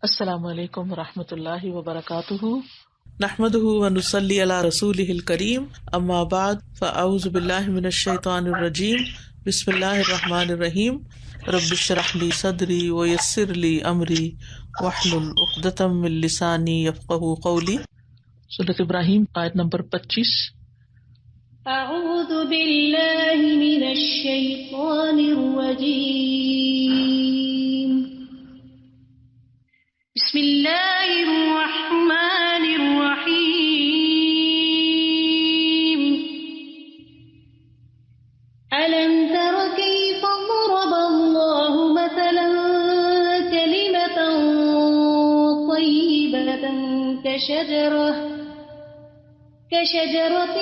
السلام علیکم ورحمۃ اللہ وبرکاتہ، نحمده ونصلی علی رسولہ الکریم، اما بعد فاعوذ باللہ من الشیطان الرجیم، بسم اللہ الرحمن الرحیم، رب اشرح لی صدری ویسر لی امری واحلل عقدۃ من لسانی یفقہوا قولی۔ سورۃ ابراہیم آیت نمبر 25۔ اعوذ باللہ من الشیطان الرجیم، بسم اللہ الرحمن الرحیم۔ ألم تر كيف ضرب الله مثلا كلمة طيبة كشجرة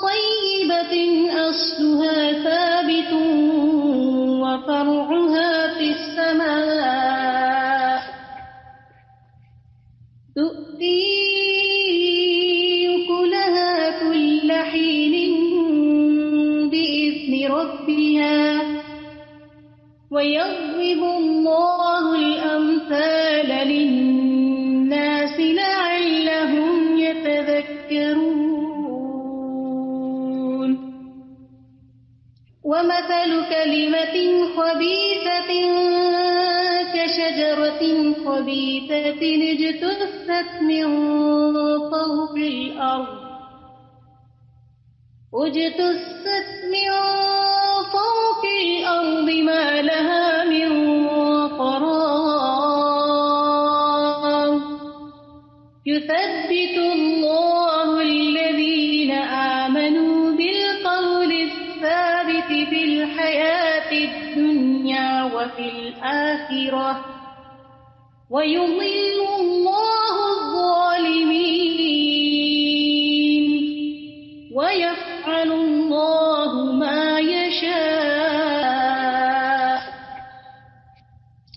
طيبة أصلها ثابت وفرعها في السماء تؤتي أكلها كل حين بإذن ربها ويضرب الله الأمثال للناس لعلهم يتذكرون۔ ومثل كلمة خبيثة كشجرة خبيثة اجتثت من فوق الأرض ما لها من قرار، يثبت الله الذين آمنوا بالقول الثابت في الحياة الدنيا وفي الآخرة ويضل الله الظالمين ويفعل الله ما يشاء۔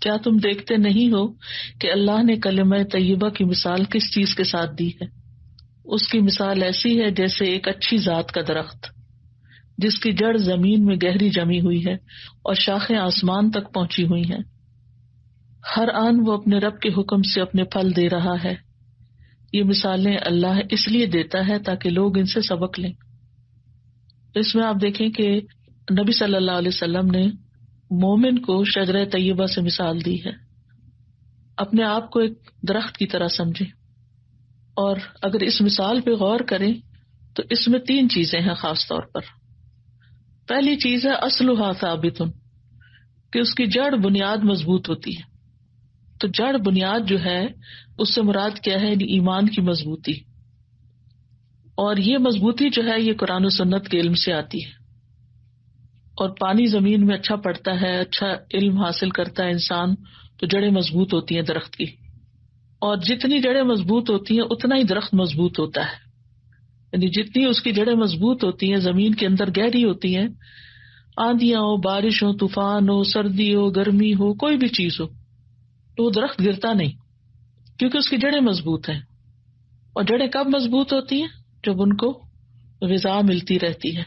کیا تم دیکھتے نہیں ہو کہ اللہ نے کلمہ طیبہ کی مثال کس چیز کے ساتھ دی ہے؟ اس کی مثال ایسی ہے جیسے ایک اچھی ذات کا درخت جس کی جڑ زمین میں گہری جمی ہوئی ہے اور شاخیں آسمان تک پہنچی ہوئی ہیں، ہر آن وہ اپنے رب کے حکم سے اپنے پھل دے رہا ہے۔ یہ مثالیں اللہ اس لیے دیتا ہے تاکہ لوگ ان سے سبق لیں۔ اس میں آپ دیکھیں کہ نبی صلی اللہ علیہ وسلم نے مومن کو شجرہ طیبہ سے مثال دی ہے۔ اپنے آپ کو ایک درخت کی طرح سمجھیں، اور اگر اس مثال پہ غور کریں تو اس میں 3 چیزیں ہیں خاص طور پر۔ پہلی چیز ہے اصلھا ثابت، کہ اس کی جڑ بنیاد مضبوط ہوتی ہے۔ تو جڑ بنیاد جو ہے اس سے مراد کیا ہے؟ ایمان کی مضبوطی، اور یہ مضبوطی جو ہے یہ قرآن و سنت کے علم سے آتی ہے۔ اور پانی زمین میں اچھا پڑتا ہے، اچھا علم حاصل کرتا ہے انسان، تو جڑیں مضبوط ہوتی ہیں درخت کی، اور جتنی جڑیں مضبوط ہوتی ہیں اتنا ہی درخت مضبوط ہوتا ہے۔ یعنی جتنی اس کی جڑیں مضبوط ہوتی ہیں، زمین کے اندر گہری ہوتی ہیں، آندیاں ہو، بارش ہو، طوفان ہو، سردی ہو، گرمی ہو، کوئی بھی چیز ہو، تو وہ درخت گرتا نہیں، کیونکہ اس کی جڑیں مضبوط ہیں۔ اور جڑیں کب مضبوط ہوتی ہیں؟ جب ان کو غذا ملتی رہتی ہے۔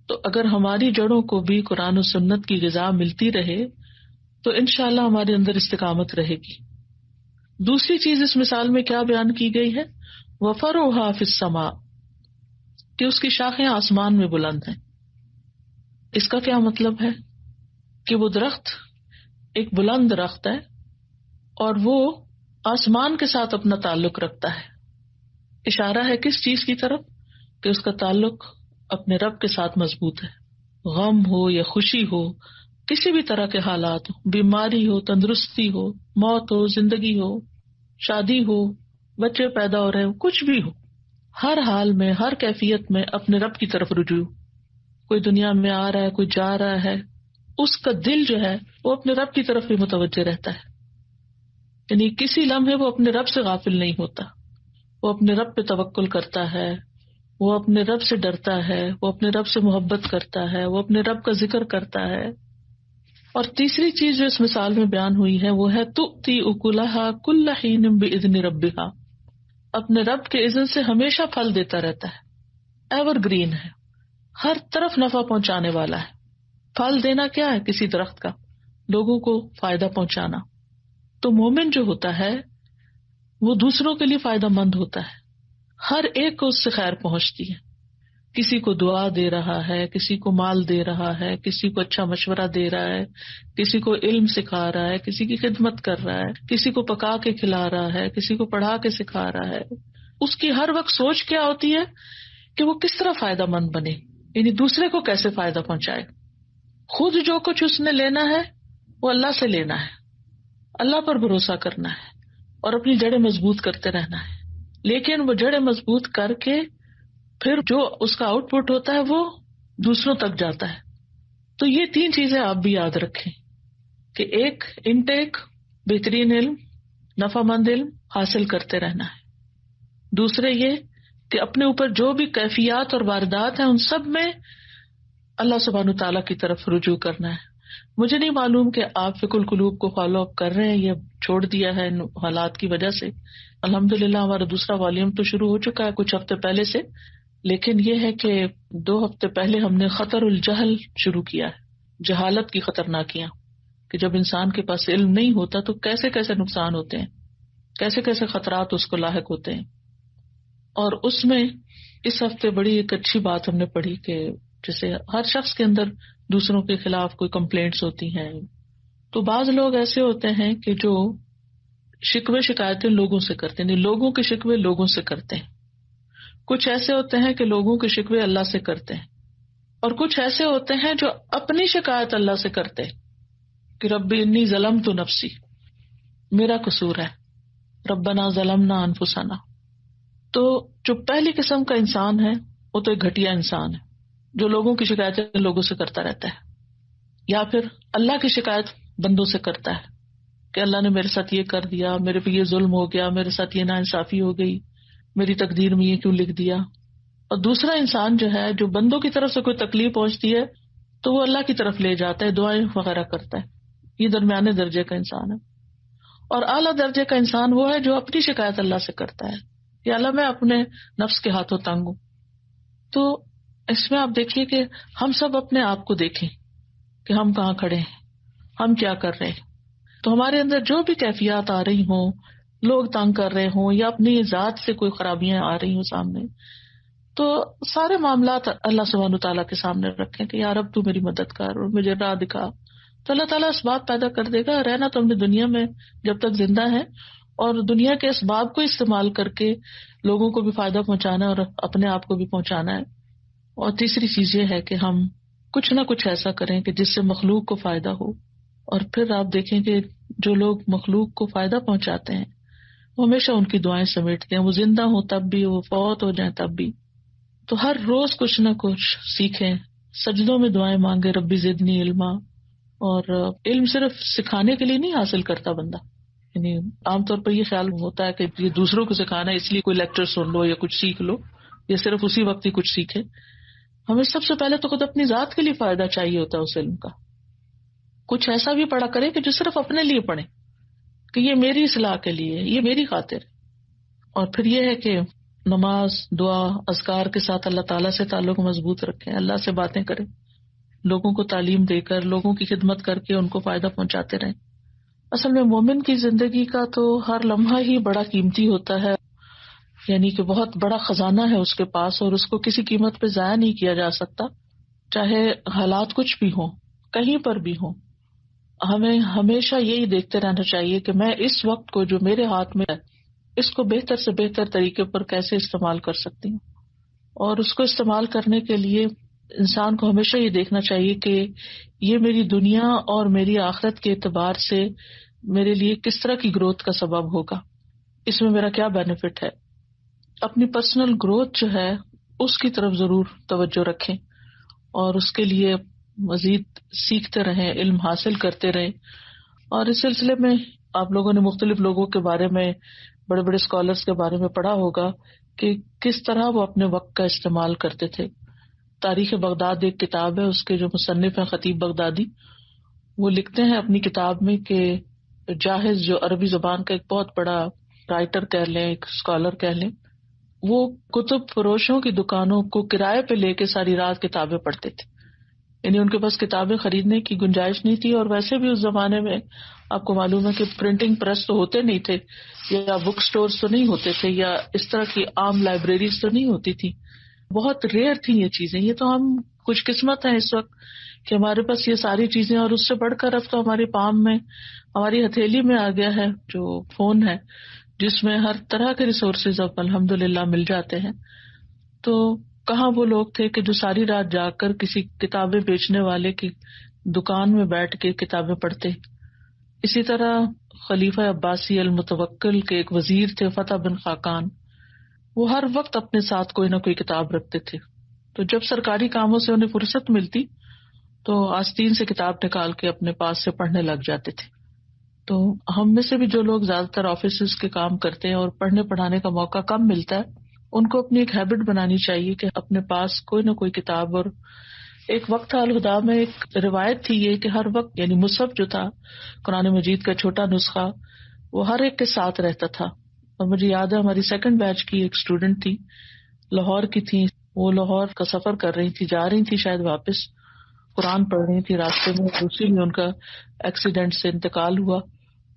تو اگر ہماری جڑوں کو بھی قرآن و سنت کی غذا ملتی رہے تو انشاءاللہ ہمارے اندر استقامت رہے گی۔ دوسری چیز اس مثال میں کیا بیان کی گئی ہے؟ وَفَرُعُهَا فِي السَّمَاءِ، کہ اس کی شاخیں آسمان میں بلند ہیں۔ اس کا کیا مطلب ہے؟ کہ وہ درخت ایک بلند درخت ہے اور وہ آسمان کے ساتھ اپنا تعلق رکھتا ہے۔ اشارہ ہے کس چیز کی طرف؟ کہ اس کا تعلق اپنے رب کے ساتھ مضبوط ہے۔ غم ہو یا خوشی ہو، کسی بھی طرح کے حالات ہو، بیماری ہو، تندرستی ہو، موت ہو، زندگی ہو، شادی ہو، بچے پیدا ہو رہے ہو، کچھ بھی ہو، ہر حال میں، ہر کیفیت میں اپنے رب کی طرف رجوع۔ کوئی دنیا میں آ رہا ہے، کوئی جا رہا ہے، اس کا دل جو ہے وہ اپنے رب کی طرف بھی متوجہ رہتا ہے۔ یعنی کسی لمحے وہ اپنے رب سے غافل نہیں ہوتا، وہ اپنے رب پہ توکل کرتا ہے، وہ اپنے رب سے ڈرتا ہے، وہ اپنے رب سے محبت کرتا ہے، وہ اپنے رب کا ذکر کرتا ہے۔ اور تیسری چیز جو اس مثال میں بیان ہوئی ہے وہ ہے تؤتی اکلھا کل حین باذن ربھا، اپنے رب کے اذن سے ہمیشہ پھل دیتا رہتا ہے، ایور گرین ہے، ہر طرف نفع پہنچانے والا ہے۔ پھل دینا کیا ہے؟ کسی درخت کا لوگوں کو فائدہ پہنچانا۔ تو مومن جو ہوتا ہے وہ دوسروں کے لیے فائدہ مند ہوتا ہے، ہر ایک کو اس سے خیر پہنچتی ہے، کسی کو دعا دے رہا ہے، کسی کو مال دے رہا ہے، کسی کو اچھا مشورہ دے رہا ہے، کسی کو علم سکھا رہا ہے، کسی کی خدمت کر رہا ہے، کسی کو پکا کے کھلا رہا ہے، کسی کو پڑھا کے سکھا رہا ہے. اس کی ہر وقت سوچ کیا ہوتی ہے کہ وہ کس طرح فائدہ مند بنے، یعنی دوسرے کو کیسے فائدہ پہنچائے. خود جو کچھ اس نے لینا ہے وہ اللہ سے لینا ہے، اللہ پر بھروسہ کرنا ہے اور اپنی جڑیں مضبوط کرتے رہنا ہے. لیکن وہ جڑیں مضبوط کر کے پھر جو اس کا آؤٹ پٹ ہوتا ہے وہ دوسروں تک جاتا ہے. تو یہ 3 چیزیں آپ بھی یاد رکھیں کہ ایک انٹیک، بہترین علم، نفع مند علم حاصل کرتے رہنا ہے. دوسرے یہ کہ اپنے اوپر جو بھی کیفیات اور واردات ہیں ان سب میں اللہ سبحانہ تعالیٰ کی طرف رجوع کرنا ہے. مجھے نہیں معلوم کہ آپ فقہ القلوب کو فالو اپ کر رہے ہیں یا چھوڑ دیا ہے ان حالات کی وجہ سے. الحمدللہ ہمارا دوسرا والیوم تو شروع ہو چکا ہے کچھ ہفتے پہلے سے، لیکن یہ ہے کہ 2 ہفتے پہلے ہم نے خطر الجہل شروع کیا ہے، جہالت کی خطرناکیاں، کہ جب انسان کے پاس علم نہیں ہوتا تو کیسے کیسے نقصان ہوتے ہیں، کیسے کیسے خطرات اس کو لاحق ہوتے ہیں. اور اس میں اس ہفتے بڑی ایک اچھی بات ہم نے پڑھی کہ جیسے ہر شخص کے اندر دوسروں کے خلاف کوئی کمپلینٹس ہوتی ہیں، تو بعض لوگ ایسے ہوتے ہیں کہ جو شکوے شکایتیں لوگوں سے کرتے ہیں، لوگوں کے شکوے لوگوں سے کرتے ہیں. کچھ ایسے ہوتے ہیں کہ لوگوں کے شکوے اللہ سے کرتے ہیں، اور کچھ ایسے ہوتے ہیں جو اپنی شکایت اللہ سے کرتے ہیں کہ ربی انی ظلمت نفسی، میرا قصور ہے، ربنا ظلمنا انفسنا. تو جو پہلی قسم کا انسان ہے وہ تو ایک گھٹیا انسان ہے جو لوگوں کی شکایتیں لوگوں سے کرتا رہتا ہے، یا پھر اللہ کی شکایت بندوں سے کرتا ہے کہ اللہ نے میرے ساتھ یہ کر دیا، میرے پہ یہ ظلم ہو گیا، میرے ساتھ یہ ناانصافی ہو گئی، میری تقدیر میں یہ کیوں لکھ دیا. اور دوسرا انسان جو ہے جو بندوں کی طرف سے کوئی تکلیف پہنچتی ہے تو وہ اللہ کی طرف لے جاتا ہے، دعائیں وغیرہ کرتا ہے. یہ درمیانے درجے کا انسان ہے. اور اعلیٰ درجے کا انسان وہ ہے جو اپنی شکایت اللہ سے کرتا ہے کہ اللہ میں اپنے نفس کے ہاتھوں تنگ ہوں. تو اس میں آپ دیکھیے کہ ہم سب اپنے آپ کو دیکھیں کہ ہم کہاں کھڑے ہیں، ہم کیا کر رہے ہیں. تو ہمارے اندر جو بھی کیفیات آ رہی ہوں، لوگ تنگ کر رہے ہوں یا اپنی ذات سے کوئی خرابیاں آ رہی ہوں سامنے، تو سارے معاملات اللہ سبحانہ تعالیٰ کے سامنے رکھیں کہ یار اب تو میری مدد کر اور مجھے راہ دکھا. تو اللہ تعالیٰ اسباب پیدا کر دے گا. رہنا تو ہم نے دنیا میں جب تک زندہ ہے، اور دنیا کے اسباب کو استعمال کر کے لوگوں کو بھی فائدہ پہنچانا ہے اور اپنے آپ کو بھی پہنچانا ہے. اور تیسری چیز یہ ہے کہ ہم کچھ نہ کچھ ایسا کریں کہ جس سے مخلوق کو فائدہ ہو. اور پھر آپ دیکھیں کہ جو لوگ مخلوق کو فائدہ پہنچاتے ہیں وہ ہمیشہ ان کی دعائیں سمیٹتے ہیں، وہ زندہ ہوں تب بھی، وہ فوت ہو جائیں تب بھی. تو ہر روز کچھ نہ کچھ سیکھیں، سجدوں میں دعائیں مانگے ربی زدنی علما. اور علم صرف سکھانے کے لیے نہیں حاصل کرتا بندہ، یعنی عام طور پر یہ خیال ہوتا ہے کہ یہ دوسروں کو سکھانا ہے اس لیے کوئی لیکچر سن لو یا کچھ سیکھ لو یا صرف اسی وقت ہی کچھ سیکھے. ہمیں سب سے پہلے تو خود اپنی ذات کے لیے فائدہ چاہیے ہوتا ہے اس علم کا. کچھ ایسا بھی پڑھا کرے کہ جو صرف اپنے لیے پڑھے کہ یہ میری اصلاح کے لیے، یہ میری خاطر. اور پھر یہ ہے کہ نماز، دعا، اذکار کے ساتھ اللہ تعالیٰ سے تعلق مضبوط رکھیں، اللہ سے باتیں کریں، لوگوں کو تعلیم دے کر، لوگوں کی خدمت کر کے ان کو فائدہ پہنچاتے رہیں. اصل میں مومن کی زندگی کا تو ہر لمحہ ہی بڑا قیمتی ہوتا ہے، یعنی کہ بہت بڑا خزانہ ہے اس کے پاس اور اس کو کسی قیمت پہ ضائع نہیں کیا جا سکتا، چاہے حالات کچھ بھی ہوں، کہیں پر بھی ہوں. ہمیں ہمیشہ یہی دیکھتے رہنا چاہیے کہ میں اس وقت کو جو میرے ہاتھ میں ہے اس کو بہتر سے بہتر طریقے پر کیسے استعمال کر سکتی ہوں. اور اس کو استعمال کرنے کے لیے انسان کو ہمیشہ یہ دیکھنا چاہیے کہ یہ میری دنیا اور میری آخرت کے اعتبار سے میرے لیے کس طرح کی گروتھ کا سبب ہوگا، اس میں میرا کیا بینیفٹ ہے. اپنی پرسنل گروتھ جو ہے اس کی طرف ضرور توجہ رکھیں اور اس کے لیے مزید سیکھتے رہیں، علم حاصل کرتے رہیں. اور اس سلسلے میں آپ لوگوں نے مختلف لوگوں کے بارے میں، بڑے بڑے اسکالرس کے بارے میں پڑھا ہوگا کہ کس طرح وہ اپنے وقت کا استعمال کرتے تھے. تاریخ بغداد ایک کتاب ہے، اس کے جو مصنف ہیں خطیب بغدادی، وہ لکھتے ہیں اپنی کتاب میں کہ جاہز جو عربی زبان کا ایک بہت بڑا رائٹر کہہ لیں، ایک اسکالر کہہ لیں، وہ کتب فروشوں کی دکانوں کو کرائے پہ لے کے ساری رات کتابیں پڑھتے تھے یعنی ان کے پاس کتابیں خریدنے کی گنجائش نہیں تھی، اور ویسے بھی اس زمانے میں آپ کو معلوم ہے کہ پرنٹنگ پریس تو ہوتے نہیں تھے، یا بک سٹورز تو نہیں ہوتے تھے، یا اس طرح کی عام لائبریریز تو نہیں ہوتی تھی، بہت ریئر تھی یہ چیزیں. یہ تو ہم خوش قسمت ہیں اس وقت کہ ہمارے پاس یہ ساری چیزیں، اور اس سے بڑھ کر اب تو ہماری پام میں، ہماری ہتھیلی میں آ گیا ہے جو فون ہے، جس میں ہر طرح کے ریسورسز اب الحمدللہ مل جاتے ہیں. تو کہاں وہ لوگ تھے کہ جو ساری رات جا کر کسی کتابیں بیچنے والے کی دکان میں بیٹھ کے کتابیں پڑھتے. اسی طرح خلیفہ عباسی المتوکل کے ایک وزیر تھے فتح بن خاقان، وہ ہر وقت اپنے ساتھ کوئی نہ کوئی کتاب رکھتے تھے. تو جب سرکاری کاموں سے انہیں فرصت ملتی تو آستین سے کتاب نکال کے اپنے پاس سے پڑھنے لگ جاتے تھے. تو ہم میں سے بھی جو لوگ زیادہ تر آفیسز کے کام کرتے ہیں اور پڑھنے پڑھانے کا موقع کم ملتا ہے، ان کو اپنی ایک ہیبٹ بنانی چاہیے کہ اپنے پاس کوئی نہ کوئی کتاب. اور ایک وقت تھا الہدا میں ایک روایت تھی یہ کہ ہر وقت یعنی مصحف جو تھا قرآن مجید کا چھوٹا نسخہ وہ ہر ایک کے ساتھ رہتا تھا. اور مجھے یاد ہے ہماری سیکنڈ بیچ کی ایک اسٹوڈنٹ تھی، لاہور کی تھی، وہ لاہور کا سفر کر رہی تھی، جا رہی تھی شاید واپس، قرآن پڑھ رہی تھی راستے میں، دوسری میں ان کا ایکسیڈنٹ سے انتقال ہوا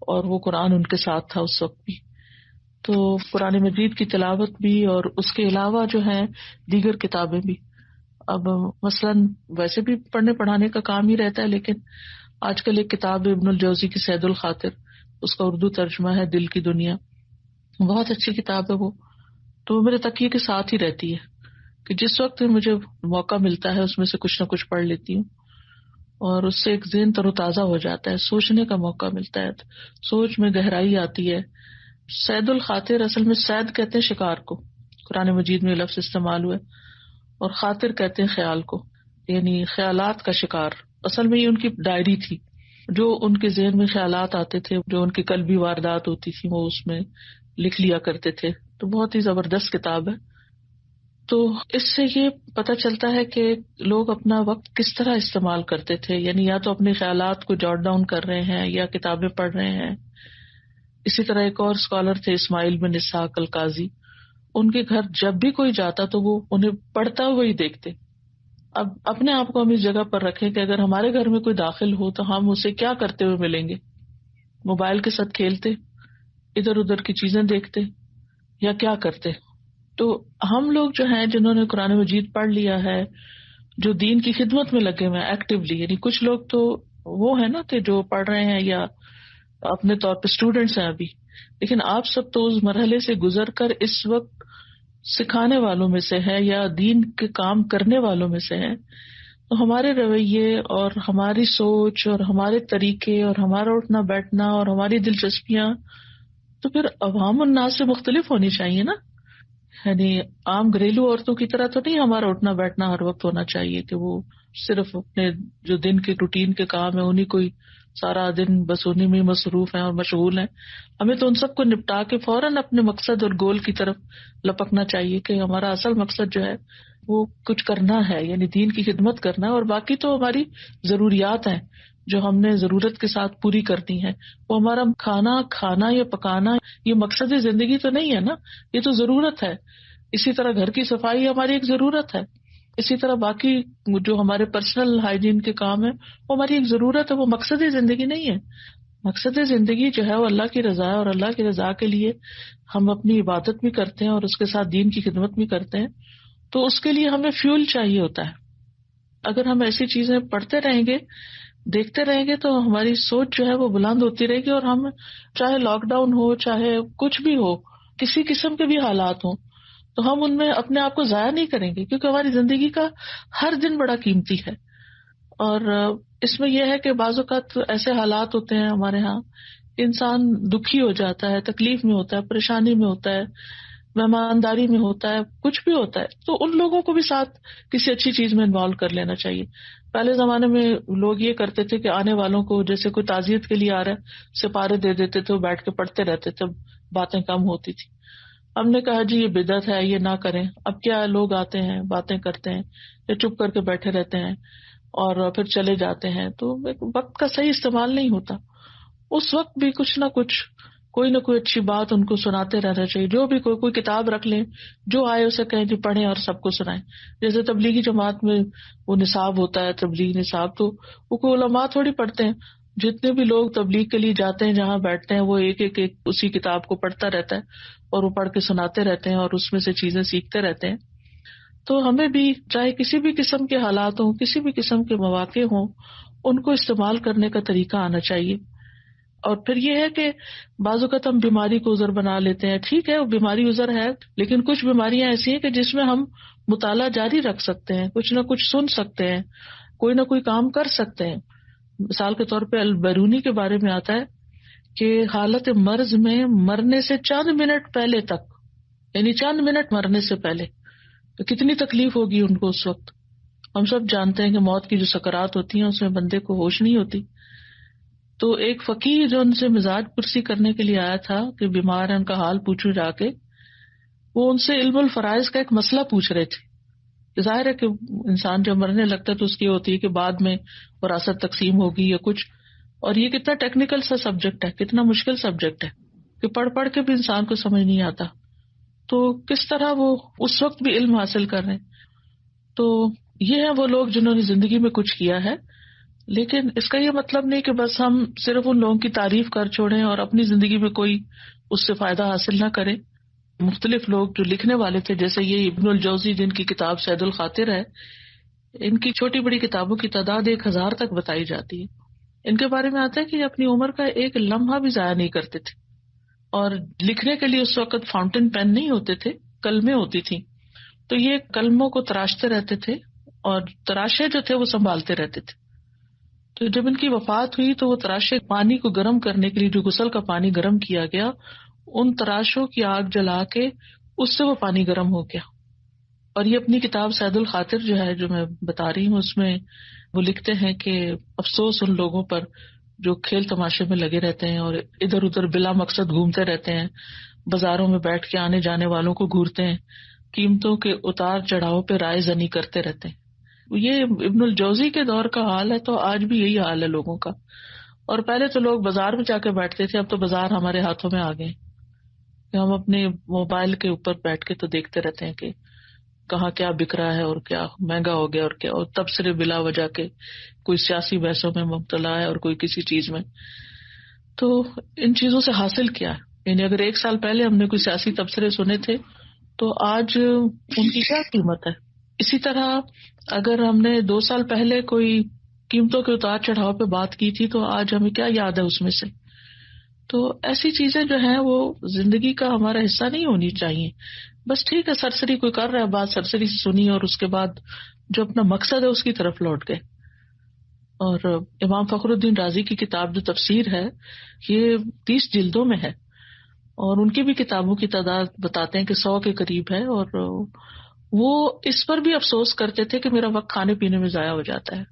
اور وہ قرآن ان کے ساتھ تھا اس وقت بھی. تو قرآن مجید کی تلاوت بھی اور اس کے علاوہ جو ہیں دیگر کتابیں بھی. اب مثلاً ویسے بھی پڑھنے پڑھانے کا کام ہی رہتا ہے، لیکن آج کل ایک کتاب ابن الجوزی کی سید الخاطر، اس کا اردو ترجمہ ہے دل کی دنیا، بہت اچھی کتاب ہے وہ. تو وہ میرے تکیے کے ساتھ ہی رہتی ہے کہ جس وقت مجھے موقع ملتا ہے اس میں سے کچھ نہ کچھ پڑھ لیتی ہوں، اور اس سے ایک ذہن تر و تازہ ہو جاتا ہے، سوچنے کا موقع ملتا ہے، سوچ میں گہرائی آتی ہے. سید الخاطر اصل میں سید کہتے ہیں شکار کو، قرآن مجید میں لفظ استعمال ہوئے، اور خاطر کہتے ہیں خیال کو، یعنی خیالات کا شکار. اصل میں یہ ان کی ڈائری تھی، جو ان کے ذہن میں خیالات آتے تھے، جو ان کی قلبی واردات ہوتی تھی وہ اس میں لکھ لیا کرتے تھے. تو بہت ہی زبردست کتاب ہے. تو اس سے یہ پتہ چلتا ہے کہ لوگ اپنا وقت کس طرح استعمال کرتے تھے، یعنی یا تو اپنے خیالات کو جوٹ ڈاؤن کر رہے ہیں یا کتابیں پڑھ رہے ہیں. اسی طرح ایک اور اسکالر تھے اسماعیل بن اسحاق القاضی، ان کے گھر جب بھی کوئی جاتا تو وہ انہیں پڑھتا ہوا ہی دیکھتے. اب اپنے آپ کو ہم اس جگہ پر رکھیں کہ اگر ہمارے گھر میں کوئی داخل ہو تو ہم اسے کیا کرتے ہوئے ملیں گے؟ موبائل کے ساتھ کھیلتے، ادھر ادھر کی چیزیں دیکھتے، یا کیا کرتے؟ تو ہم لوگ جو ہیں جنہوں نے قرآن مجید پڑھ لیا ہے، جو دین کی خدمت میں لگے ہوئے ہیں ایکٹیولی، یعنی کچھ لوگ تو وہ ہیں نا کہ جو پڑھ رہے ہیں یا اپنے طور پہ اسٹوڈینٹس ہیں ابھی، لیکن آپ سب تو اس مرحلے سے گزر کر اس وقت سکھانے والوں میں سے ہے یا دین کے کام کرنے والوں میں سے ہے. تو ہمارے رویے اور ہماری سوچ اور ہمارے طریقے اور ہمارا اٹھنا بیٹھنا اور ہماری دلچسپیاں تو پھر عوام الناس سے مختلف ہونی چاہیے نا. یعنی عام گھریلو عورتوں کی طرح تو نہیں ہمارا اٹھنا بیٹھنا ہر وقت ہونا چاہیے کہ وہ صرف اپنے جو دن کے روٹین کے کام ہے انہیں کوئی سارا دن بس انہیں میں مصروف ہیں اور مشغول ہیں. ہمیں تو ان سب کو نپٹا کے فوراً اپنے مقصد اور گول کی طرف لپکنا چاہیے کہ ہمارا اصل مقصد جو ہے وہ کچھ کرنا ہے، یعنی دین کی خدمت کرنا ہے، اور باقی تو ہماری ضروریات ہیں جو ہم نے ضرورت کے ساتھ پوری کرنی ہے. وہ ہمارا کھانا یا پکانا یہ مقصد زندگی تو نہیں ہے نا، یہ تو ضرورت ہے. اسی طرح گھر کی صفائی ہماری ایک ضرورت ہے، اسی طرح باقی جو ہمارے پرسنل ہائیجین کے کام ہے وہ ہماری ایک ضرورت ہے، وہ مقصد زندگی نہیں ہے. مقصد زندگی جو ہے وہ اللہ کی رضا ہے، اور اللہ کی رضا کے لیے ہم اپنی عبادت بھی کرتے ہیں اور اس کے ساتھ دین کی خدمت بھی کرتے ہیں. تو اس کے لیے ہمیں فیول چاہیے ہوتا ہے. اگر ہم ایسی چیزیں پڑھتے رہیں گے، دیکھتے رہیں گے، تو ہماری سوچ جو ہے وہ بلند ہوتی رہے گی، اور ہم چاہے لاک ڈاؤن ہو، چاہے کچھ بھی ہو، کسی قسم کے بھی حالات ہوں، تو ہم ان میں اپنے آپ کو ضائع نہیں کریں گے، کیونکہ ہماری زندگی کا ہر دن بڑا قیمتی ہے. اور اس میں یہ ہے کہ بعض اوقات ایسے حالات ہوتے ہیں ہمارے ہاں، انسان دکھی ہو جاتا ہے، تکلیف میں ہوتا ہے، پریشانی میں ہوتا ہے، مہمانداری میں ہوتا ہے، کچھ بھی ہوتا ہے، تو ان لوگوں کو بھی ساتھ کسی اچھی چیز میں انوالو کر لینا چاہیے. پہلے زمانے میں لوگ یہ کرتے تھے کہ آنے والوں کو جیسے کوئی تعزیت کے لیے آ رہا ہے سپارے دے دیتے تھے، وہ بیٹھ کے پڑھتے رہتے تھے، باتیں کم ہوتی تھی. ہم نے کہا جی یہ بدعت ہے، یہ نہ کریں. اب کیا لوگ آتے ہیں، باتیں کرتے ہیں، یا چپ کر کے بیٹھے رہتے ہیں اور پھر چلے جاتے ہیں، تو وقت کا صحیح استعمال نہیں ہوتا. اس وقت بھی کچھ نہ کچھ کوئی نہ کوئی اچھی بات ان کو سناتے رہنا چاہیے. جو بھی کوئی کتاب رکھ لیں, جو آئے اسے کہیں کہ پڑھیں اور سب کو سنائیں. جیسے تبلیغی جماعت میں وہ نصاب ہوتا ہے, تبلیغ نصاب, تو وہ کوئی علماء تھوڑی پڑھتے ہیں. جتنے بھی لوگ تبلیغ کے لیے جاتے ہیں جہاں بیٹھتے ہیں وہ ایک اسی کتاب کو پڑھتا رہتا ہے اور وہ پڑھ کے سناتے رہتے ہیں اور اس میں سے چیزیں سیکھتے رہتے ہیں. تو ہمیں بھی چاہے کسی بھی قسم کے حالات ہوں, کسی بھی قسم کے مواقع ہوں, ان کو استعمال کرنے کا طریقہ آنا چاہیے. اور پھر یہ ہے کہ بعض اوقات ہم بیماری کو عذر بنا لیتے ہیں. ٹھیک ہے وہ بیماری عذر ہے, لیکن کچھ بیماریاں ایسی ہیں کہ جس میں ہم مطالعہ جاری رکھ سکتے ہیں, کچھ نہ کچھ سن سکتے ہیں, کوئی نہ کوئی کام کر سکتے ہیں. مثال کے طور پہ البیرونی کے بارے میں آتا ہے کہ حالت مرض میں مرنے سے چند منٹ پہلے تک, یعنی چند منٹ مرنے سے پہلے, تو کتنی تکلیف ہوگی ان کو اس وقت. ہم سب جانتے ہیں کہ موت کی جو سکرات ہوتی ہیں اس میں بندے کو ہوش نہیں ہوتی. تو ایک فقیر جو ان سے مزاج پرسی کرنے کے لیے آیا تھا کہ بیمار ہے, ان کا حال پوچھو جا کے, وہ ان سے علم الفرائض کا ایک مسئلہ پوچھ رہے تھے. ظاہر ہے کہ انسان جب مرنے لگتا ہے تو اس کی ہوتی ہے کہ بعد میں وراثت تقسیم ہوگی یا کچھ, اور یہ کتنا ٹیکنیکل سا سبجیکٹ ہے, کتنا مشکل سبجیکٹ ہے کہ پڑھ پڑھ کے بھی انسان کو سمجھ نہیں آتا. تو کس طرح وہ اس وقت بھی علم حاصل کر رہے ہیں. تو یہ ہیں وہ لوگ جنہوں نے زندگی میں کچھ کیا ہے, لیکن اس کا یہ مطلب نہیں کہ بس ہم صرف ان لوگوں کی تعریف کر چھوڑیں اور اپنی زندگی میں کوئی اس سے فائدہ حاصل نہ کریں. مختلف لوگ جو لکھنے والے تھے, جیسے یہ ابن الجوزی جن کی کتاب سید الخاطر ہے, ان کی چھوٹی بڑی کتابوں کی تعداد 1000 تک بتائی جاتی ہے. ان کے بارے میں آتا ہے کہ یہ اپنی عمر کا ایک لمحہ بھی ضائع نہیں کرتے تھے, اور لکھنے کے لیے اس وقت فاؤنٹین پین نہیں ہوتے تھے, قلمیں ہوتی تھیں. تو یہ قلموں کو تراشتے رہتے تھے اور تراشے جو تھے وہ سنبھالتے رہتے تھے. تو جب ان کی وفات ہوئی تو وہ تراشے پانی کو گرم کرنے کے لیے جو غسل کا پانی گرم کیا گیا, ان تراشوں کی آگ جلا کے اس سے وہ پانی گرم ہو گیا. اور یہ اپنی کتاب سید الخاطر جو ہے, جو میں بتا رہی ہوں, اس میں وہ لکھتے ہیں کہ افسوس ان لوگوں پر جو کھیل تماشے میں لگے رہتے ہیں اور ادھر ادھر بلا مقصد گھومتے رہتے ہیں, بازاروں میں بیٹھ کے آنے جانے والوں کو گھورتے ہیں, قیمتوں کے اتار چڑھاؤ پہ رائے زنی کرتے رہتے ہیں. یہ ابن الجوزی کے دور کا حال ہے, تو آج بھی یہی حال ہے لوگوں کا. اور پہلے تو لوگ بازار میں جا کے بیٹھتے تھے, اب تو بازار ہمارے ہاتھوں میں آ گئے کہ ہم اپنے موبائل کے اوپر بیٹھ کے تو دیکھتے رہتے ہیں کہ کہاں کیا بک رہا ہے اور کیا مہنگا ہو گیا اور کیا, اور تبصرے بلا وجہ کے, کوئی سیاسی بحثوں میں مبتلا ہے اور کوئی کسی چیز میں. تو ان چیزوں سے حاصل کیا, یعنی اگر 1 سال پہلے ہم نے کوئی سیاسی تبصرے سنے تھے تو آج ان کی کیا قیمت ہے. اسی طرح اگر ہم نے 2 سال پہلے کوئی قیمتوں کے اتار چڑھاؤ پہ بات کی تھی تو آج ہمیں کیا یاد ہے اس میں سے. تو ایسی چیزیں جو ہیں وہ زندگی کا ہمارا حصہ نہیں ہونی چاہیے. بس ٹھیک ہے, سرسری کوئی کر رہا ہے بات, سرسری سے سنی اور اس کے بعد جو اپنا مقصد ہے اس کی طرف لوٹ گئے. اور امام فخر الدین رازی کی کتاب جو تفسیر ہے یہ 30 جلدوں میں ہے, اور ان کی بھی کتابوں کی تعداد بتاتے ہیں کہ 100 کے قریب ہے. اور وہ اس پر بھی افسوس کرتے تھے کہ میرا وقت کھانے پینے میں ضائع ہو جاتا ہے,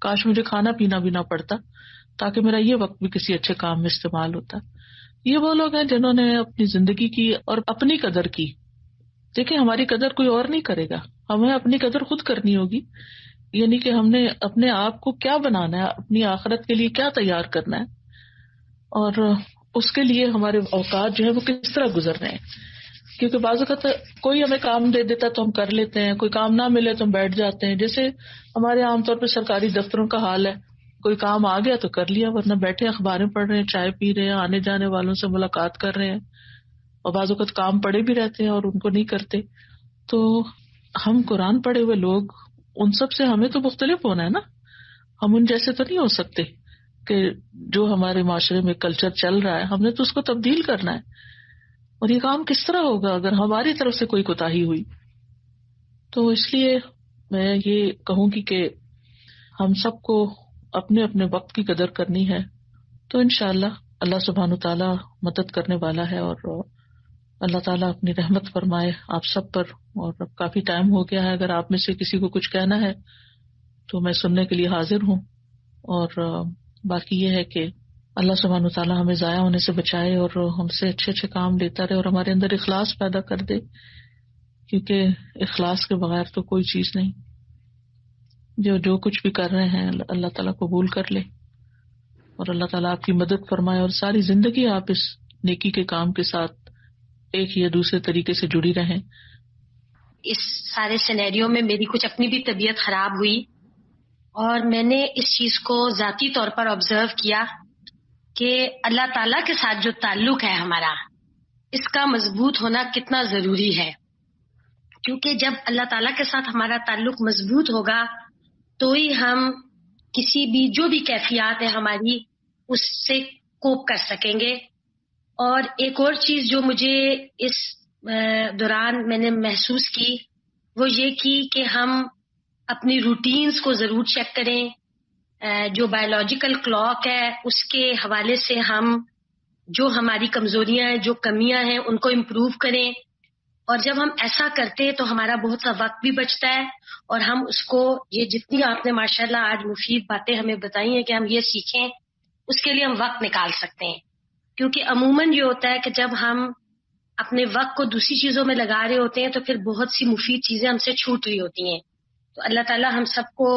کاش مجھے کھانا پینا بھی نہ پڑتا تاکہ میرا یہ وقت بھی کسی اچھے کام میں استعمال ہوتا. یہ وہ لوگ ہیں جنہوں نے اپنی زندگی کی اور اپنی قدر کی. دیکھیں ہماری قدر کوئی اور نہیں کرے گا, ہمیں اپنی قدر خود کرنی ہوگی. یعنی کہ ہم نے اپنے آپ کو کیا بنانا ہے, اپنی آخرت کے لیے کیا تیار کرنا ہے, اور اس کے لیے ہمارے اوقات جو ہے وہ کس طرح گزرنے ہیں. کیونکہ بعض اوقات کوئی ہمیں کام دے دیتا تو ہم کر لیتے ہیں, کوئی کام نہ ملے تو ہم بیٹھ جاتے ہیں. جیسے ہمارے عام طور پہ سرکاری دفتروں کا حال ہے, کوئی کام آ گیا تو کر لیا, ورنہ بیٹھے اخباریں پڑھ رہے ہیں, چائے پی رہے ہیں, آنے جانے والوں سے ملاقات کر رہے ہیں, اور بعض اوقات کام پڑے بھی رہتے ہیں اور ان کو نہیں کرتے. تو ہم قرآن پڑھے ہوئے لوگ, ان سب سے ہمیں تو مختلف ہونا ہے نا, ہم ان جیسے تو نہیں ہو سکتے کہ جو ہمارے معاشرے میں کلچر چل رہا ہے ہم نے تو اس کو تبدیل کرنا ہے. اور یہ کام کس طرح ہوگا اگر ہماری طرف سے کوئی کوتاہی ہوئی. تو اس لیے میں یہ کہوں گی کہ ہم سب کو اپنے اپنے وقت کی قدر کرنی ہے. تو انشاءاللہ اللہ سبحانہ تعالیٰ مدد کرنے والا ہے, اور اللہ تعالیٰ اپنی رحمت فرمائے آپ سب پر. اور اب کافی ٹائم ہو گیا ہے, اگر آپ میں سے کسی کو کچھ کہنا ہے تو میں سننے کے لیے حاضر ہوں. اور باقی یہ ہے کہ اللہ سبحانہ تعالیٰ ہمیں ضائع ہونے سے بچائے اور ہم سے اچھے اچھے کام لیتا رہے, اور ہمارے اندر اخلاص پیدا کر دے, کیونکہ اخلاص کے بغیر تو کوئی چیز نہیں. جو کچھ بھی کر رہے ہیں اللہ تعالیٰ قبول کر لے, اور اللہ تعالیٰ آپ کی مدد فرمائے, اور ساری زندگی آپ اس نیکی کے کام کے ساتھ ایک یا دوسرے طریقے سے جڑی رہیں. اس سارے سینیریو میں میری کچھ اپنی بھی طبیعت خراب ہوئی اور میں نے اس چیز کو ذاتی طور پر آبزرو کیا کہ اللہ تعالیٰ کے ساتھ جو تعلق ہے ہمارا، اس کا مضبوط ہونا کتنا ضروری ہے. کیونکہ جب اللہ تعالیٰ کے ساتھ ہمارا تعلق مضبوط ہوگا تو ہی ہم کسی بھی جو بھی کیفیات ہے ہماری اس سے کوپ کر سکیں گے. اور ایک اور چیز جو مجھے اس دوران میں نے محسوس کی وہ یہ کی کہ ہم اپنی روٹینز کو ضرور چیک کریں. جو بایولوجیکل کلاک ہے اس کے حوالے سے ہم جو ہماری کمزوریاں ہیں، جو کمیاں ہیں، ان کو امپروو کریں. اور جب ہم ایسا کرتے تو ہمارا بہت سا وقت بھی بچتا ہے اور ہم اس کو، یہ جتنی آپ نے ماشاءاللہ آج مفید باتیں ہمیں بتائی ہیں کہ ہم یہ سیکھیں، اس کے لیے ہم وقت نکال سکتے ہیں. کیونکہ عموماً یہ ہوتا ہے کہ جب ہم اپنے وقت کو دوسری چیزوں میں لگا رہے ہوتے ہیں تو پھر بہت سی مفید چیزیں ہم سے چھوٹ رہی ہوتی ہیں. تو اللہ تعالیٰ ہم سب کو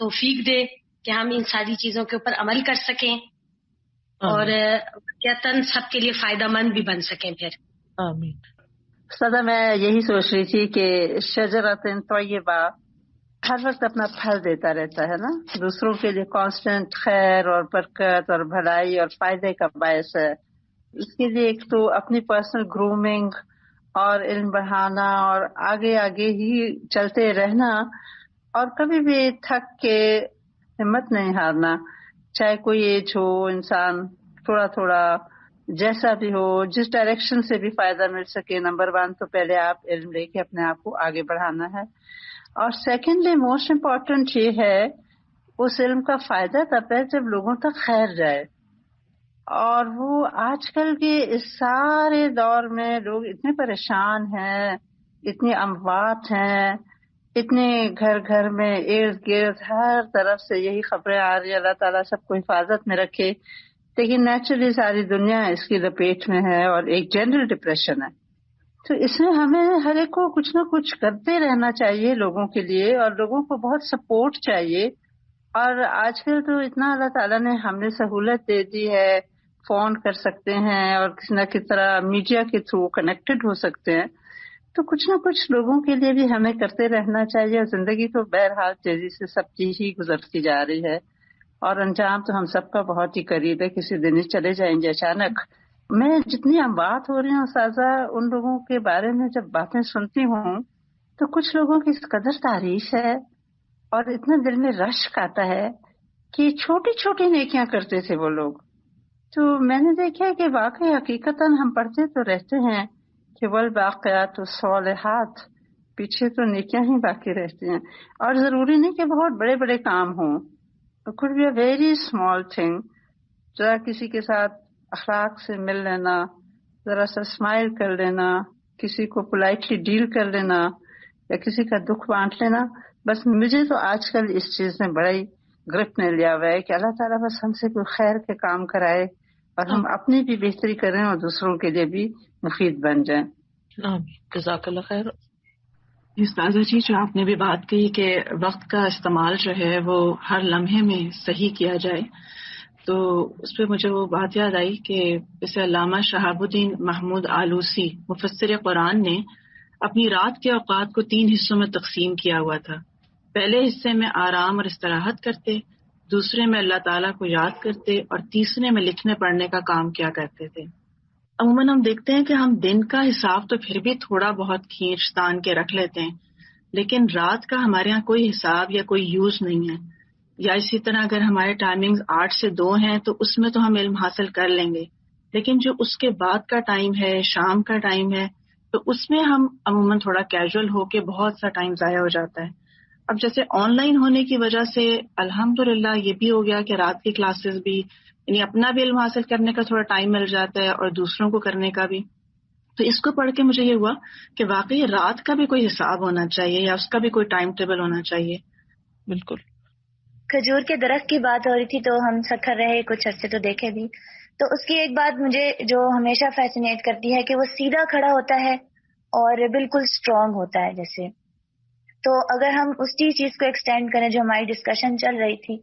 توفیق دے کہ ہم ان ساری چیزوں کے اوپر عمل کر سکیں اور یقیناً سب کے لیے فائدہ مند بھی بن سکیں پھر. آمین. سدا میں یہی سوچ رہی تھی کہ شجرۃ طیبہ ہر وقت اپنا پھل دیتا رہتا ہے نا، دوسروں کے لیے کانسٹنٹ خیر اور برکت اور بھلائی اور فائدے کا باعث ہے. اس کے لیے ایک تو اپنی پرسنل گرومنگ اور علم بڑھانا اور آگے آگے ہی چلتے رہنا اور کبھی بھی تھک کے ہمت نہیں ہارنا، چاہے کوئی ایج ہو، انسان تھوڑا تھوڑا جیسا بھی ہو، جس ڈائریکشن سے بھی فائدہ مل سکے. نمبر 1 تو پہلے آپ علم لے کے اپنے آپ کو آگے بڑھانا ہے، اور سیکنڈلی موسٹ امپورٹنٹ یہ ہے اس علم کا فائدہ تب ہے جب لوگوں تک خیر جائے. اور وہ آج کل کے اس سارے دور میں لوگ اتنے پریشان ہیں، اتنی اموات ہیں، اتنے گھر گھر میں ارد گرد ہر طرف سے یہی خبریں آ رہی ہیں. اللہ تعالیٰ سب کو حفاظت میں رکھے، لیکن نیچرلی ساری دنیا اس کی لپیٹ میں ہے اور ایک جنرل ڈپریشن ہے. تو اس میں ہمیں ہر ایک کو کچھ نہ کچھ کرتے رہنا چاہیے لوگوں کے لیے، اور لوگوں کو بہت سپورٹ چاہیے. اور آج کل تو اتنا اللہ تعالیٰ نے ہمیں سہولت دے دی ہے، فون کر سکتے ہیں اور کسی نہ کسی طرح میڈیا کے تھرو کنیکٹڈ ہو سکتے ہیں. تو کچھ نہ کچھ لوگوں کے لیے بھی ہمیں کرتے رہنا چاہیے. زندگی تو بہرحال تیزی سے سب چیز ہی گزرتی جا رہی ہے اور انجام تو ہم سب کا بہت ہی قریب ہے، کسی دن ہی چلے جائیں گے اچانک. میں جتنی بات ہو رہی ہوں سازا، ان لوگوں کے بارے میں جب باتیں سنتی ہوں تو کچھ لوگوں کی اس قدر تعریف ہے اور اتنا دل میں رشک آتا ہے کہ چھوٹی چھوٹی نیکیاں کرتے تھے وہ لوگ. تو میں نے دیکھا کہ واقعی حقیقتاً ہم پڑھتے تو رہتے ہیں کہ والباقیات الصالحات، پیچھے تو نیکیاں ہی باقی رہتی ہیں. اور ضروری نہیں کہ بہت بڑے بڑے کام ہوں، It could be a very small thing. ذرا کسی کے ساتھ اخلاق سے مل لینا، ذرا سا اسمائل کر لینا، کسی کو پولائٹلی ڈیل کر لینا یا کسی کا دکھ بانٹ لینا. بس مجھے تو آج کل اس چیز نے بڑا ہی گرپ نے لیا ہوا ہے کہ اللہ تعالیٰ بس ہم سے کوئی خیر کے کام کرائے اور ہم اپنی بھی بہتری کریں اور دوسروں کے لیے بھی مفید بن جائیں. جزاک اللہ خیر. استاذہ جی، جو آپ نے بھی بات کہی کہ وقت کا استعمال جو ہے وہ ہر لمحے میں صحیح کیا جائے، تو اس پہ مجھے وہ بات یاد آئی کہ جیسے علامہ شہاب الدین محمود آلوسی مفسر قرآن نے اپنی رات کے اوقات کو 3 حصوں میں تقسیم کیا ہوا تھا. پہلے حصے میں آرام اور استراحت کرتے، دوسرے میں اللہ تعالیٰ کو یاد کرتے اور تیسرے میں لکھنے پڑھنے کا کام کیا کرتے تھے. عموماً ہم دیکھتے ہیں کہ ہم دن کا حساب تو پھر بھی تھوڑا بہت کھینچ تان کے رکھ لیتے ہیں، لیکن رات کا ہمارے ہاں کوئی حساب یا کوئی یوز نہیں ہے. یا اسی طرح اگر ہمارے ٹائمنگز 8 سے 2 ہیں تو اس میں تو ہم علم حاصل کر لیں گے، لیکن جو اس کے بعد کا ٹائم ہے، شام کا ٹائم ہے، تو اس میں ہم عموماً تھوڑا کیجول ہو کے بہت سا ٹائم ضائع ہو جاتا ہے. اب جیسے آن لائن ہونے کی وجہ سے الحمدللہ یہ بھی ہو گیا کہ رات کی کلاسز بھی، یعنی اپنا بھی علم حاصل کرنے کا تھوڑا ٹائم مل جاتا ہے اور دوسروں کو کرنے کا بھی. تو اس کو پڑھ کے مجھے یہ ہوا کہ واقعی رات کا بھی کوئی حساب ہونا چاہیے یا اس کا بھی کوئی ٹائم ٹیبل ہونا چاہیے. بالکل. کھجور کے درخت کی بات ہو رہی تھی تو ہم سکھر رہے کچھ عرصے تو دیکھے بھی، تو اس کی ایک بات مجھے جو ہمیشہ فیسینیٹ کرتی ہے کہ وہ سیدھا کھڑا ہوتا ہے اور بالکل اسٹرانگ ہوتا ہے جیسے. تو اگر ہم اسی چیز کو ایکسٹینڈ کریں جو ہماری ڈسکشن چل رہی تھی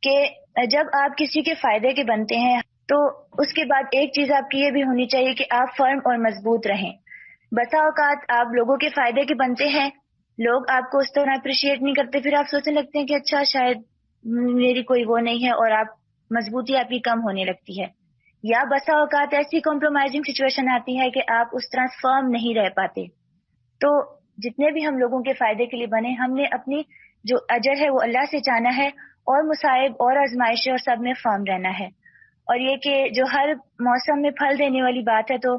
کہ جب آپ کسی کے فائدے کے بنتے ہیں تو اس کے بعد ایک چیز آپ کی یہ بھی ہونی چاہیے کہ آپ فرم اور مضبوط رہیں. بسا اوقات آپ لوگوں کے فائدے کے بنتے ہیں، لوگ آپ کو اس طرح اپریشیٹ نہیں کرتے، پھر آپ سوچنے لگتے ہیں کہ اچھا شاید میری کوئی وہ نہیں ہے، اور آپ مضبوطی آپ کی کم ہونے لگتی ہے. یا بسا اوقات ایسی کمپرومائزنگ سچویشن آتی ہے کہ آپ اس طرح فرم نہیں رہ پاتے. تو جتنے بھی ہم لوگوں کے فائدے کے لیے بنے، ہم نے اپنی جو اجر ہے وہ اللہ سے چاہنا ہے، اور مصائب اور آزمائشیں اور سب میں فرم رہنا ہے. اور یہ کہ جو ہر موسم میں پھل دینے والی بات ہے، تو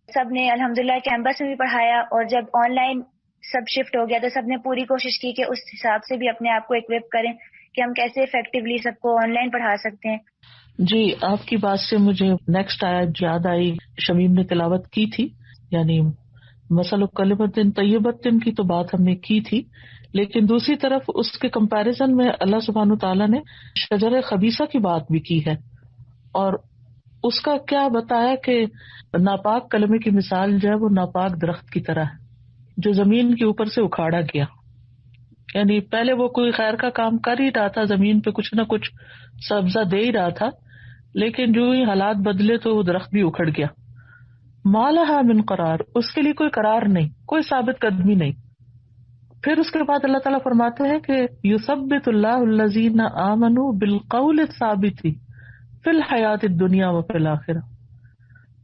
سب نے الحمدللہ کیمپس میں بھی پڑھایا، اور جب آن لائن سب شفٹ ہو گیا تو سب نے پوری کوشش کی کہ اس حساب سے بھی اپنے آپ کو اکوپ کریں کہ ہم کیسے افیکٹولی سب کو آن لائن پڑھا سکتے ہیں. جی، آپ کی بات سے مجھے نیکسٹ آیت یاد آئی، شمیم نے تلاوت کی تھی، یعنی مثل کلمۃ طیبۃ کی تو بات ہم نے کی تھی، لیکن دوسری طرف اس کے کمپیریزن میں اللہ سبحانہ تعالیٰ نے شجر خبیثہ کی بات بھی کی ہے، اور اس کا کیا بتایا کہ ناپاک کلمے کی مثال جو ہے وہ ناپاک درخت کی طرح ہے جو زمین کے اوپر سے اکھاڑا گیا. یعنی پہلے وہ کوئی خیر کا کام کر ہی رہا تھا، زمین پہ کچھ نہ کچھ سبزہ دے ہی رہا تھا، لیکن جو ہی حالات بدلے تو وہ درخت بھی اکھڑ گیا. ما لہا من قرار، اس کے لیے کوئی قرار نہیں، کوئی ثابت قدمی نہیں. پھر اس کے بعد اللہ تعالیٰ فرماتے ہیں کہ یثبت اللہ الذین آمنوا بالقول الثابت فی الحیات الدنیا وفی الآخرہ.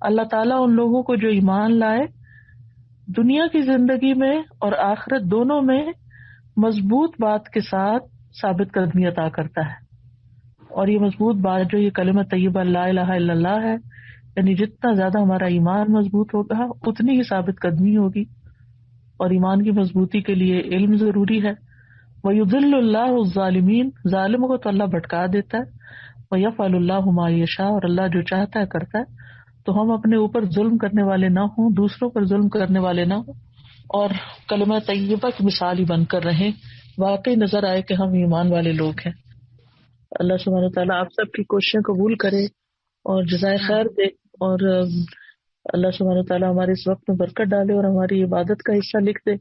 اللہ تعالیٰ ان لوگوں کو جو ایمان لائے دنیا کی زندگی میں اور آخرت دونوں میں مضبوط بات کے ساتھ ثابت قدمی عطا کرتا ہے. اور یہ مضبوط بات جو یہ کلمہ طیبہ لا الہ الا اللہ ہے، یعنی جتنا زیادہ ہمارا ایمان مضبوط ہوگا اتنی ہی ثابت قدمی ہوگی، اور ایمان کی مضبوطی کے لیے علم ضروری ہے. وَيُضِلُّ اللَّهُ الظَّالِمِينَ، ظالموں کو تو اللہ بھٹکا دیتا ہے. وَيَفْعَلُ اللَّهُ مَا يَشَاءُ، اور اللہ جو چاہتا ہے کرتا ہے. تو ہم اپنے اوپر ظلم کرنے والے نہ ہوں، دوسروں پر ظلم کرنے والے نہ ہوں، اور کلمہ طیبہ کی مثال ہی بن کر رہیں، واقعی نظر آئے کہ ہم ایمان والے لوگ ہیں. اللہ سبحانہ تعالیٰ آپ سب کی کوششیں قبول کرے اور جزائے خیر دے، اور اللہ سبحانہ تعالیٰ ہمارے اس وقت میں برکت ڈالے اور ہماری عبادت کا حصہ لکھ دے،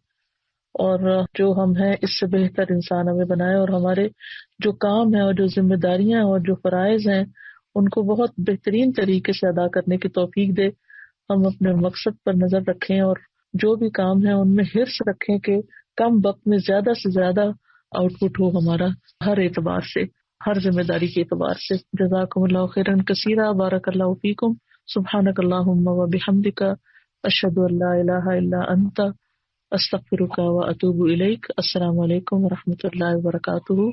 اور جو ہم ہیں اس سے بہتر انسان ہمیں بنائے، اور ہمارے جو کام ہیں اور جو ذمہ داریاں ہیں اور جو فرائض ہیں ان کو بہت بہترین طریقے سے ادا کرنے کی توفیق دے. ہم اپنے مقصد پر نظر رکھیں، اور جو بھی کام ہے ان میں حرص رکھیں کہ کم وقت میں زیادہ سے زیادہ آؤٹ پٹ ہو ہمارا، ہر اعتبار سے، ہر ذمہ داری کے اعتبار سے. جزاکم اللہ خیرا کثیرا، بارک اللہ فیکم، سبحانک اللہم و بحمدک، اشہد ان لا الہ الا انت، استغفرک و اتوب الیک. السلام علیکم و رحمۃ اللہ وبرکاتہ.